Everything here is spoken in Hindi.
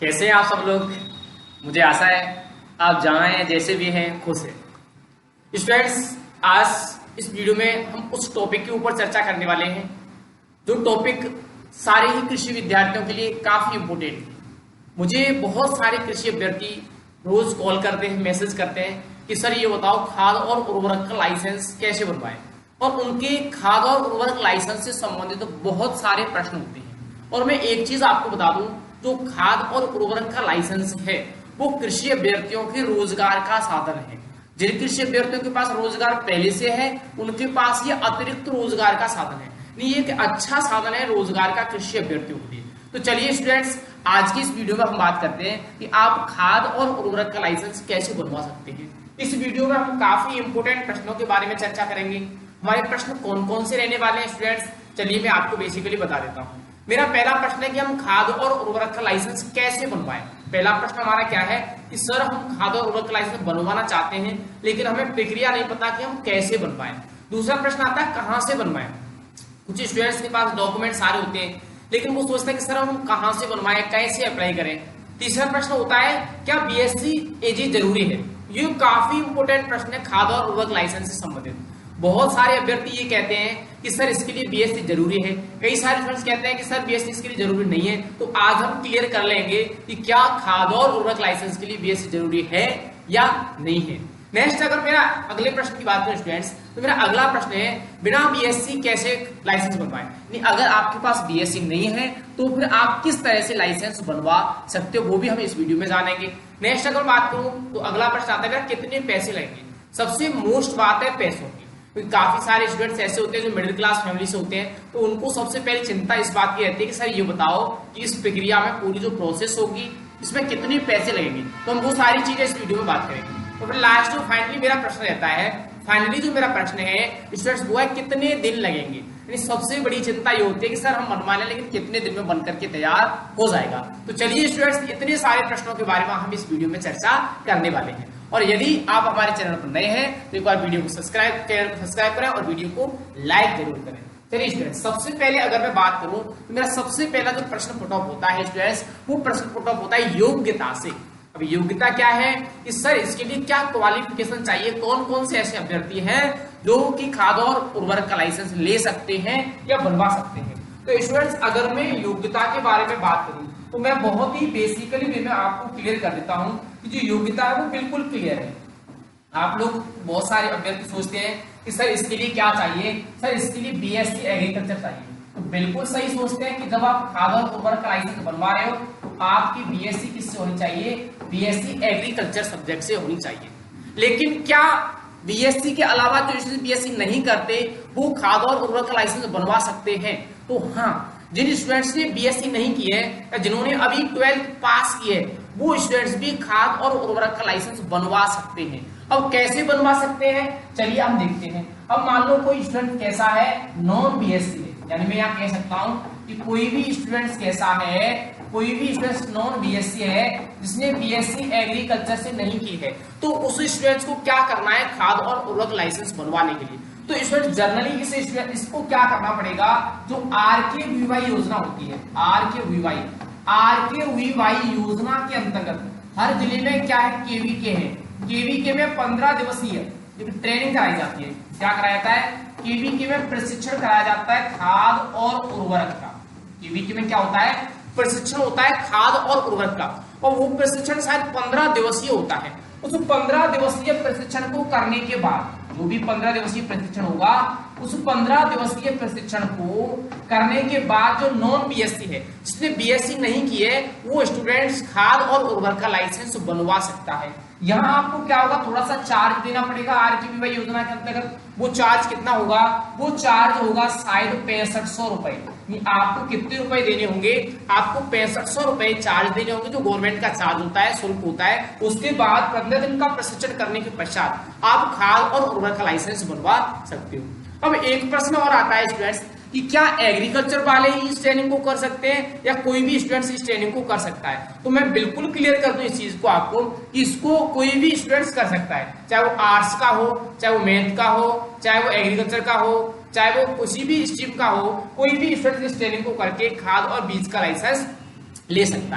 कैसे हैं आप सब लोग। मुझे आशा है आप जहां हैं जैसे भी हैं खुश हैं। स्टूडेंट्स, आज इस वीडियो में हम उस टॉपिक के ऊपर चर्चा करने वाले हैं जो टॉपिक सारे ही कृषि विद्यार्थियों के लिए काफी इम्पोर्टेंट है। मुझे बहुत सारे कृषि अभ्यर्थी रोज कॉल करते हैं, मैसेज करते हैं कि सर ये बताओ खाद और उर्वरक का लाइसेंस कैसे बनवाएं, और उनके खाद और उर्वरक लाइसेंस से संबंधित तो बहुत सारे प्रश्न होते हैं। और मैं एक चीज आपको बता दूं, जो खाद और उर्वरक का लाइसेंस है वो कृषि अभ्यर्थियों के रोजगार का साधन है। जिन कृषि अभ्यर्थियों के पास रोजगार पहले से है उनके पास ये अतिरिक्त रोजगार का साधन है। नहीं, ये एक अच्छा साधन है रोजगार का कृषि अभ्यर्थियों के लिए। तो चलिए स्टूडेंट्स, आज की इस वीडियो में हम बात करते हैं कि आप खाद और उर्वरक का लाइसेंस कैसे बनवा सकते हैं। इस वीडियो में हम काफी इंपोर्टेंट प्रश्नों के बारे में चर्चा करेंगे। हमारे प्रश्न कौन कौन से रहने वाले हैं स्टूडेंट्स, चलिए मैं आपको बेसिकली बता देता हूँ। मेरा पहला प्रश्न है कि हम खाद और उर्वरक का लाइसेंस कैसे बनवाएं। पहला प्रश्न हमारा क्या है कि सर हम खाद और उर्वरक का लाइसेंस बनवाना चाहते हैं लेकिन हमें प्रक्रिया नहीं पता कि हम कैसे बनवाएं। दूसरा प्रश्न आता है कहां से बनवाएं। कुछ स्टूडेंट्स के पास डॉक्यूमेंट सारे होते हैं लेकिन वो सोचते हैं कि सर हम कहां से बनवाएं, कैसे अप्लाई करें। तीसरा प्रश्न होता है क्या बीएससी एजी जरूरी है। ये काफी इंपोर्टेंट प्रश्न है खाद और उर्वरक लाइसेंस से संबंधित। बहुत सारे अभ्यर्थी ये कहते हैं कि सर इसके लिए बीएससी जरूरी है, कई सारे स्टूडेंट्स कहते हैं कि सर बीएससी इसके लिए जरूरी नहीं है। तो आज हम क्लियर कर लेंगे कि क्या खाद और उर्वरक लाइसेंस के लिए बीएससी जरूरी है या नहीं है। नेक्स्ट, अगर मेरा अगले प्रश्न की बात करें स्टूडेंट्स, तो मेरा अगला प्रश्न है बिना बीएससी कैसे लाइसेंस बनवाएं। अगर आपके पास बीएससी नहीं है तो फिर आप किस तरह से लाइसेंस बनवा सकते हो, वो भी हम इस वीडियो में जानेंगे। नेक्स्ट अगर बात करूं तो अगला प्रश्न आता है कितने पैसे लगेंगे। सबसे मोस्ट बात है पैसों की। काफी सारे स्टूडेंट्स ऐसे होते हैं जो मिडिल क्लास फैमिली से होते हैं, तो उनको सबसे पहले चिंता इस बात की रहती है कि सर ये बताओ कि इस प्रक्रिया में पूरी जो प्रोसेस होगी इसमें कितने पैसे लगेंगे। तो हम वो सारी चीजें इस वीडियो में बात करेंगे। तो फिर लास्ट जो फाइनली मेरा प्रश्न रहता है, फाइनली जो मेरा प्रश्न है स्टूडेंट्स वो है कितने दिन लगेंगे। यानी सबसे बड़ी चिंता ये होती है कि सर हम बनवा लें लेकिन कितने दिन में बन करके तैयार हो जाएगा। तो चलिए स्टूडेंट्स, इतने सारे प्रश्नों के बारे में हम इस वीडियो में चर्चा करने वाले हैं। और यदि आप हमारे चैनल पर नए हैं तो एक बार वीडियो को सब्सक्राइब करें और वीडियो को लाइक जरूर करें। चलिए स्टूडेंट्स, सबसे पहले अगर मैं बात करूं तो मेरा सबसे पहला जो प्रश्न पुट अप होता है स्टूडेंट्स, वो प्रश्न पुट अप होता है योग्यता से। अब योग्यता क्या है कि सर इसके लिए क्या क्वालिफिकेशन चाहिए, कौन कौन से ऐसे अभ्यर्थी हैं जो कि खाद और उर्वरक का लाइसेंस ले सकते हैं या बनवा सकते हैं। तो स्टूडेंट्स, अगर मैं योग्यता के बारे में बात करूं तो मैं बहुत ही बेसिकली वे मैं आपको क्लियर कर देता हूं कि जो योग्यता है वो बिल्कुल क्लियर है। आप लोग बहुत सारे अभ्यर्थी सोचते हैं कि सर इसके लिए क्या चाहिए, सर इसके लिए बीएससी एग्रीकल्चर चाहिए। तो बिल्कुल सही सोचते हैं कि जब आप खाद और उर्वरक का लाइसेंस बनवा रहे हो तो आपकी बीएससी किससे होनी चाहिए, बीएससी एग्रीकल्चर सब्जेक्ट से होनी चाहिए। लेकिन क्या बीएससी के अलावा जो बीएससी नहीं करते वो खाद और उर्वरक का लाइसेंस बनवा सकते हैं? तो हाँ, जिन स्टूडेंट्स ने बीएससी नहीं की है या जिन्होंने अभी 12th पास की है वो स्टूडेंट्स भी खाद और उर्वरक का लाइसेंस बनवा सकते हैं। अब कैसे बनवा सकते हैं, चलिए हम देखते हैं। अब मान लो कोई स्टूडेंट कैसा है, नॉन बीएससी है, यानी मैं यहाँ कह सकता हूँ कि कोई भी स्टूडेंट्स कैसा है, कोई भी स्टूडेंट्स नॉन बीएससी है जिसने बीएससी एग्रीकल्चर से नहीं की है, तो उस स्टूडेंट्स को क्या करना है खाद और उर्वरक लाइसेंस बनवाने के लिए। तो स्टूडेंट जनरली इसको क्या करना पड़ेगा, जो आरकेवीवाई योजना होती है, आरकेवीवाई योजना के अंतर्गत हर जिले में क्या है, केवीके है। केवीके में 15 दिवसीय ट्रेनिंग कराई जाती है। क्या कराया जाता है, केवीके में प्रशिक्षण कराया जाता है खाद और उर्वरक का। केवीके में क्या होता है, प्रशिक्षण होता है खाद और उर्वरक का, और वो प्रशिक्षण शायद 15 दिवसीय होता है। उस 15 दिवसीय प्रशिक्षण को करने के बाद, जो भी 15 दिवसीय प्रशिक्षण होगा, उस 15 दिवसीय प्रशिक्षण को करने के बाद जो नॉन बीएससी है, जिसने बीएससी नहीं की है, वो स्टूडेंट्स खाद और उर्वरक का लाइसेंस बनवा सकता है। यहाँ आपको क्या होगा, थोड़ा सा चार्ज देना पड़ेगा आरकेवीवाई योजना के अंतर्गत। वो चार्ज कितना होगा, वो चार्ज होगा शायद 6500 रुपए। आपको कितने रुपए देने होंगे, आपको 6500 रुपए चार्ज देने होंगे, जो गवर्नमेंट का चार्ज होता है, शुल्क होता है। उसके बाद 15 दिन का प्रशिक्षण करने के पश्चात आप खाद और उर्वरक का लाइसेंस बनवा सकते हो। अब एक प्रश्न और आता है स्टूडेंट्स कि क्या एग्रीकल्चर वाले ही इस ट्रेनिंग को कर सकते हैं या कोई भी स्टूडेंट्स इस ट्रेनिंग को कर सकता है। तो मैं बिल्कुल क्लियर कर दूं इस चीज को आपको कि इसको कोई भी स्टूडेंट्स कर सकता है, चाहे वो आर्ट्स का हो, चाहे वो मैथ का हो, चाहे वो एग्रीकल्चर का हो, चाहे वो किसी भी स्ट्रीम का हो, कोई भी स्टूडेंट इस ट्रेनिंग को करके खाद और बीज का लाइसेंस ले सकता है।